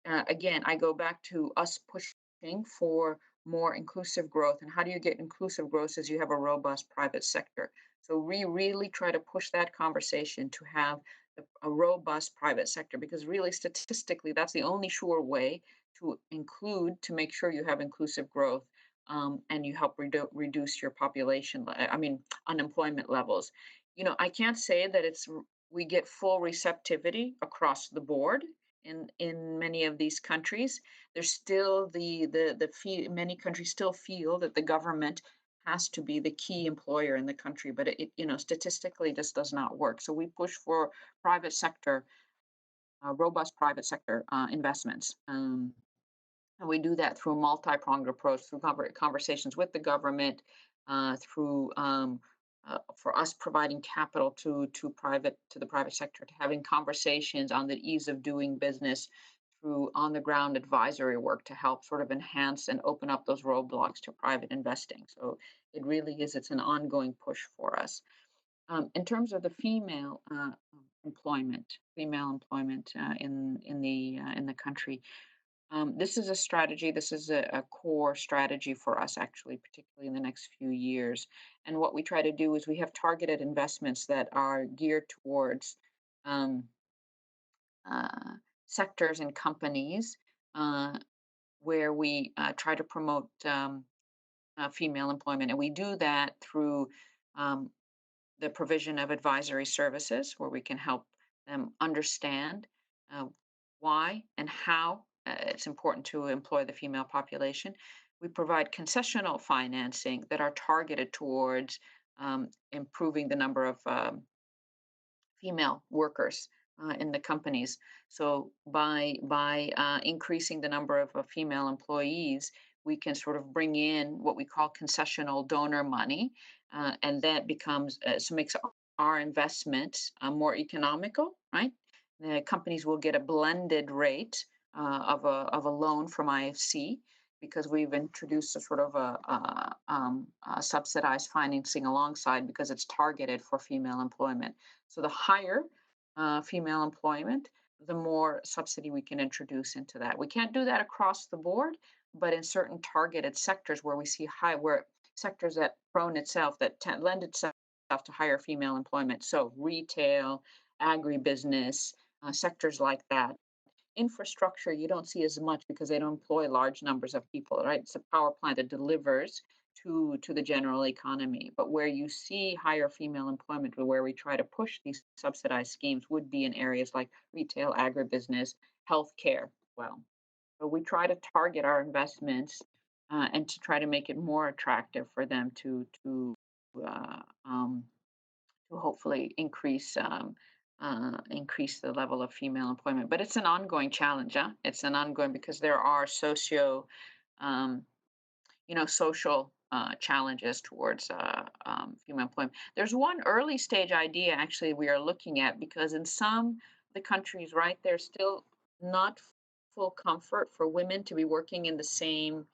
again, I go back to us pushing for more inclusive growth. And how do you get inclusive growth as you have a robust private sector? So we really try to push that conversation to have a robust private sector because really statistically, that's the only sure way to make sure you have inclusive growth, and you help reduce your unemployment levels. I can't say that we get full receptivity across the board in many of these countries. There's still many countries still feel that the government has to be the key employer in the country, but statistically this does not work. So we push for private sector, robust private sector investments. And we do that through a multi-pronged approach, through conversations with the government, through for us providing capital to the private sector, to having conversations on the ease of doing business through on the ground advisory work to help sort of enhance and open up those roadblocks to private investing. So it's an ongoing push for us. In terms of the female employment in the country, this is a strategy. This is a core strategy for us, actually, particularly in the next few years. And what we try to do is we have targeted investments that are geared towards um, uh, sectors and companies, uh, where we try to promote female employment. And we do that through um, the provision of advisory services where we can help them understand uh, why and how it's important to employ the female population. We provide concessional financing that are targeted towards improving the number of female workers in the companies. So by increasing the number of female employees, we can sort of bring in what we call concessional donor money, and that becomes so makes our investment more economical, right? The companies will get a blended rate of a loan from IFC because we've introduced a sort of a subsidized financing alongside because it's targeted for female employment. So the higher female employment, the more subsidy we can introduce into that. We can't do that across the board, but in certain targeted sectors where we see high, where sectors that prone itself, that lend itself to higher female employment. So retail, agribusiness, sectors like that. Infrastructure, you don't see as much because they don't employ large numbers of people, right? It's a power plant that delivers to the general economy. But where you see higher female employment, where we try to push these subsidized schemes, would be in areas like retail, agribusiness, healthcare. Well, so we try to target our investments and to try to make it more attractive for them uh, um, to hopefully increase the level of female employment. But it's an ongoing challenge. Huh? It's an ongoing because there are um, social challenges towards female employment. There's one early stage idea actually we are looking at because in some of the countries, right, there's still not full comfort for women to be working in the same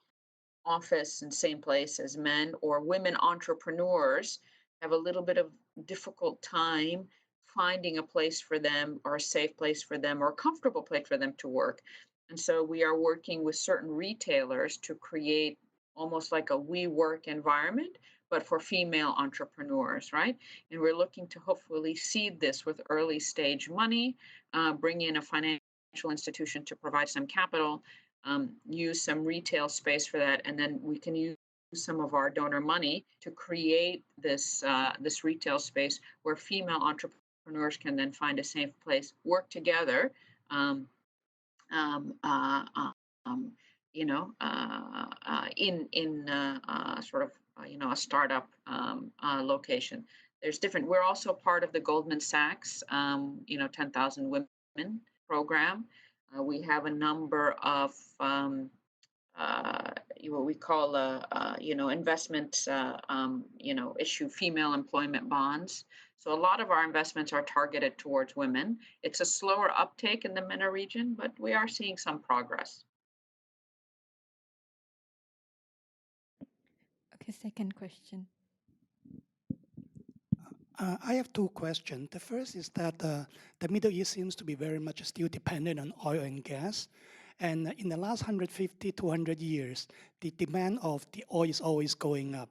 office and same place as men, or women entrepreneurs have a little bit of difficult time finding a place for them or a safe place for them or a comfortable place for them to work. And so we are working with certain retailers to create almost like a we work environment, but for female entrepreneurs, right? And we're looking to hopefully seed this with early stage money, bring in a financial institution to provide some capital, use some retail space for that, and then we can use some of our donor money to create this retail space where female entrepreneurs can then find a safe place, work together, um, um, uh, uh, um, in sort of a startup location. There's different. We're also part of the Goldman Sachs 10,000 Women program. We have a number of what we call investment issue female employment bonds. So a lot of our investments are targeted towards women. It's a slower uptake in the MENA region, but we are seeing some progress. Okay, second question. I have two questions. The first is that the Middle East seems to be very much still dependent on oil and gas. And in the last 150, 200 years, the demand of the oil is always going up.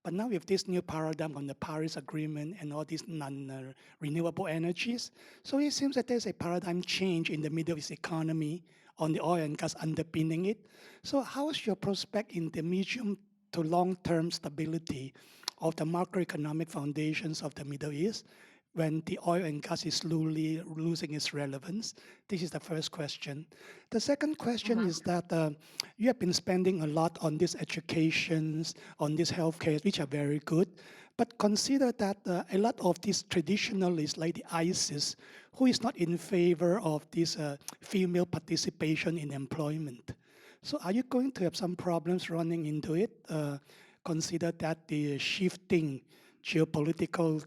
But now with this new paradigm on the Paris Agreement and all these non-renewable energies, so it seems that there's a paradigm change in the Middle East economy on the oil and gas underpinning it. So how is your prospect in the medium to long-term stability of the macroeconomic foundations of the Middle East when the oil and gas is slowly losing its relevance? This is the first question. The second question Mhm. is that you have been spending a lot on these educations, on this healthcare, which are very good. But consider that a lot of these traditionalists, like the ISIS, who is not in favor of this female participation in employment. So are you going to have some problems running into it? Consider that the shifting geopolitical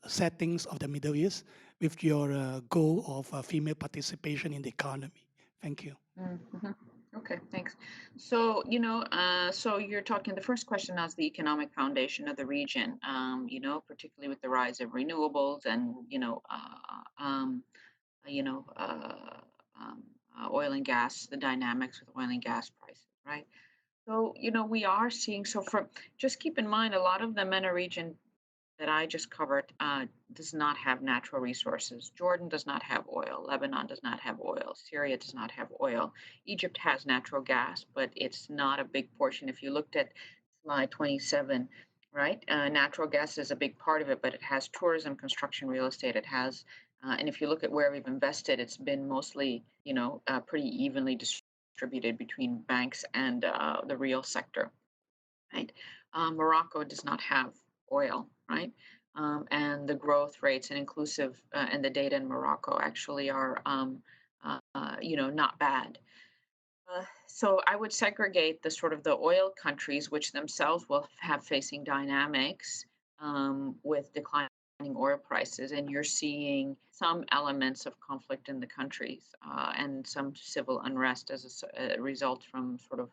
settings of the Middle East with your goal of female participation in the economy. Thank you. Mhm. Okay, thanks. So you're talking, the first question is the economic foundation of the region, particularly with the rise of renewables and, you know, uh, oil and gas, the dynamics with oil and gas prices, right? So, we are seeing, so for, just keep in mind, a lot of the MENA region that I just covered does not have natural resources. Jordan does not have oil. Lebanon does not have oil. Syria does not have oil. Egypt has natural gas, but it's not a big portion. If you looked at slide 27, right, natural gas is a big part of it, but it has tourism, construction, real estate. It has, and if you look at where we've invested, it's been mostly, pretty evenly distributed between banks and the real sector, right? Morocco does not have oil, right? And the growth rates and inclusive and the data in Morocco actually are, not bad. So I would segregate the sort of the oil countries, which themselves will have facing dynamics with declining oil prices, and you're seeing some elements of conflict in the countries and some civil unrest as a result from sort of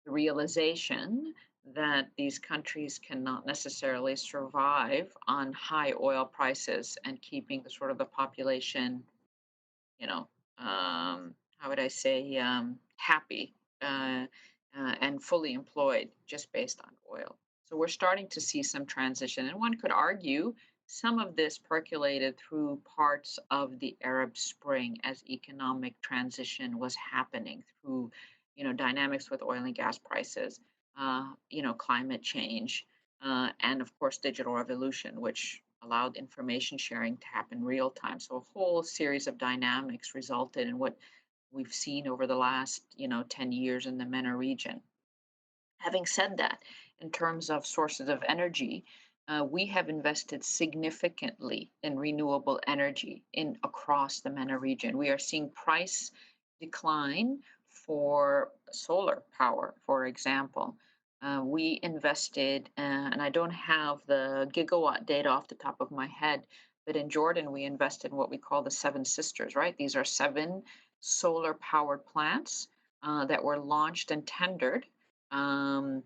the realization that these countries cannot necessarily survive on high oil prices and keeping the sort of the population you know, how would I say, happy and fully employed just based on oil. So we're starting to see some transition. And one could argue some of this percolated through parts of the Arab Spring as economic transition was happening through, dynamics with oil and gas prices, climate change, and of course, digital revolution, which allowed information sharing to happen real time. So a whole series of dynamics resulted in what we've seen over the last, 10 years in the MENA region. Having said that, in terms of sources of energy, we have invested significantly in renewable energy in across the MENA region. We are seeing price decline for solar power, for example. We invested, and I don't have the gigawatt data off the top of my head, but in Jordan, we invested in what we call the Seven Sisters, right? These are seven solar powered plants that were launched and tendered um,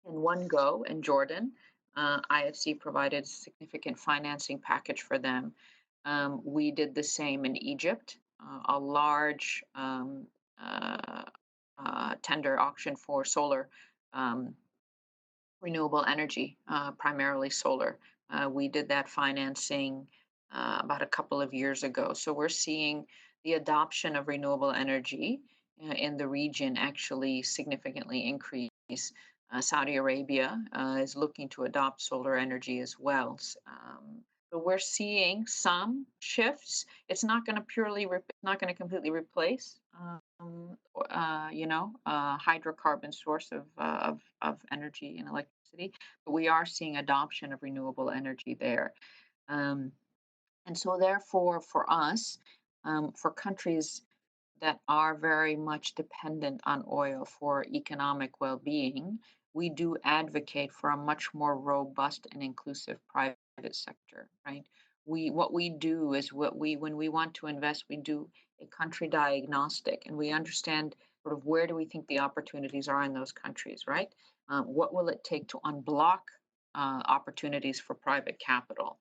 in one go in Jordan. IFC provided significant financing package for them. We did the same in Egypt, a large uh, tender auction for solar um, renewable energy, primarily solar. We did that financing about a couple of years ago. So we're seeing the adoption of renewable energy in the region actually significantly increase. Saudi Arabia is looking to adopt solar energy as well. So we're seeing some shifts. It's not going to not going to completely replace hydrocarbon source of energy and electricity, but we are seeing adoption of renewable energy there. Um, and so, therefore, for us, for countries that are very much dependent on oil for economic well-being, we do advocate for a much more robust and inclusive private sector, right? What we do is what we when we want to invest, we do a country diagnostic and we understand sort of where do we think the opportunities are in those countries, right? What will it take to unblock opportunities for private capital?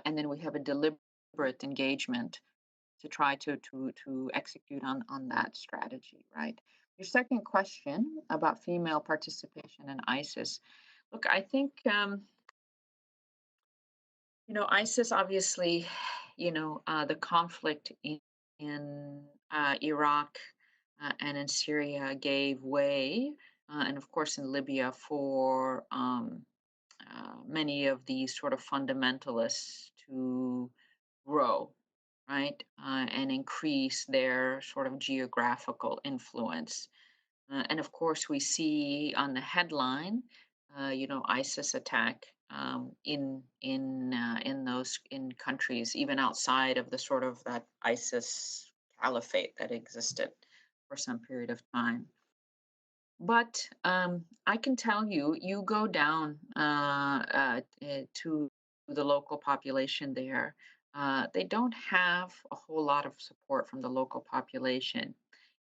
And then we have a deliberate engagement to try to execute on that strategy, right? Your second question about female participation in ISIS. Look, I think ISIS obviously, the conflict in Iraq and in Syria gave way, and of course in Libya for many of these sort of fundamentalists to grow, right? And increase their sort of geographical influence. And of course, we see on the headline, ISIS attack in those in countries even outside of the sort of that ISIS caliphate that existed for some period of time. But I can tell you, you go down to the local population there. They don't have a whole lot of support from the local population.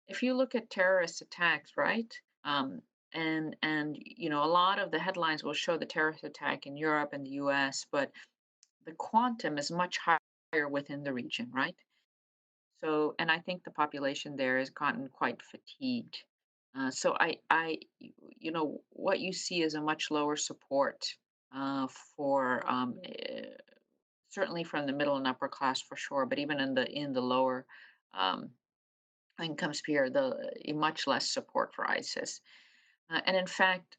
If you look at terrorist attacks, right? And a lot of the headlines will show the terrorist attack in Europe and the U.S., but the quantum is much higher within the region, right? So, and I think the population there has gotten quite fatigued. What you see is a much lower support for certainly from the middle and upper class for sure, but even in the lower um, income sphere, much less support for ISIS. And in fact,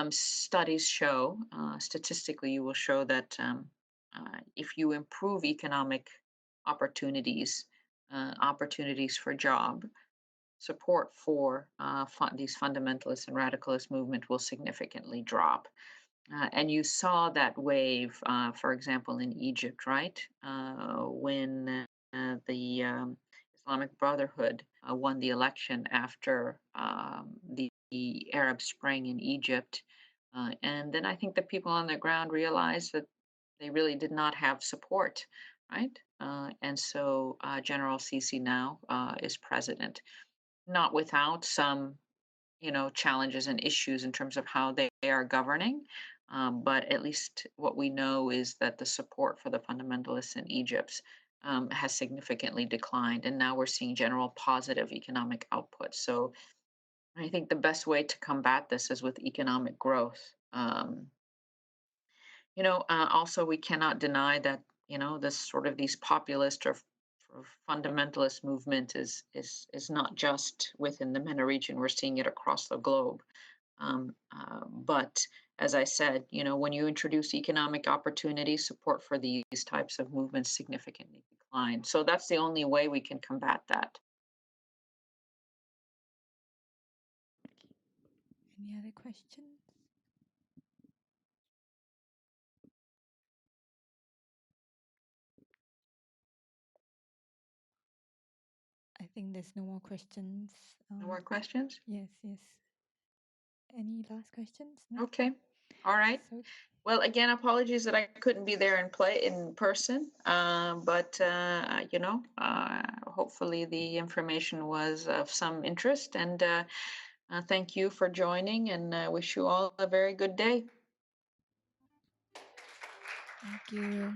studies show, statistically, you will show that if you improve economic opportunities, opportunities for job, support for these fundamentalist and radicalist movement will significantly drop. And you saw that wave, for example, in Egypt, right? When the Islamic Brotherhood won the election after the Arab Spring in Egypt. And then I think the people on the ground realized that they really did not have support, right? And so General Sisi now is president, not without some challenges and issues in terms of how they are governing. But at least what we know is that the support for the fundamentalists in Egypt has significantly declined. And now we're seeing general positive economic output. So I think the best way to combat this is with economic growth. Also, we cannot deny that, this sort of these populist or fundamentalist movement is not just within the MENA region. We're seeing it across the globe. But as I said, when you introduce economic opportunity, support for these types of movements significantly decline. So that's the only way we can combat that. Any other questions? I think there's no more questions. No more questions? Yes, yes. Any last questions? No? Okay. All right. So, Well, again, apologies that I couldn't be there in person. But hopefully the information was of some interest. And thank you for joining. And wish you all a very good day. thank you.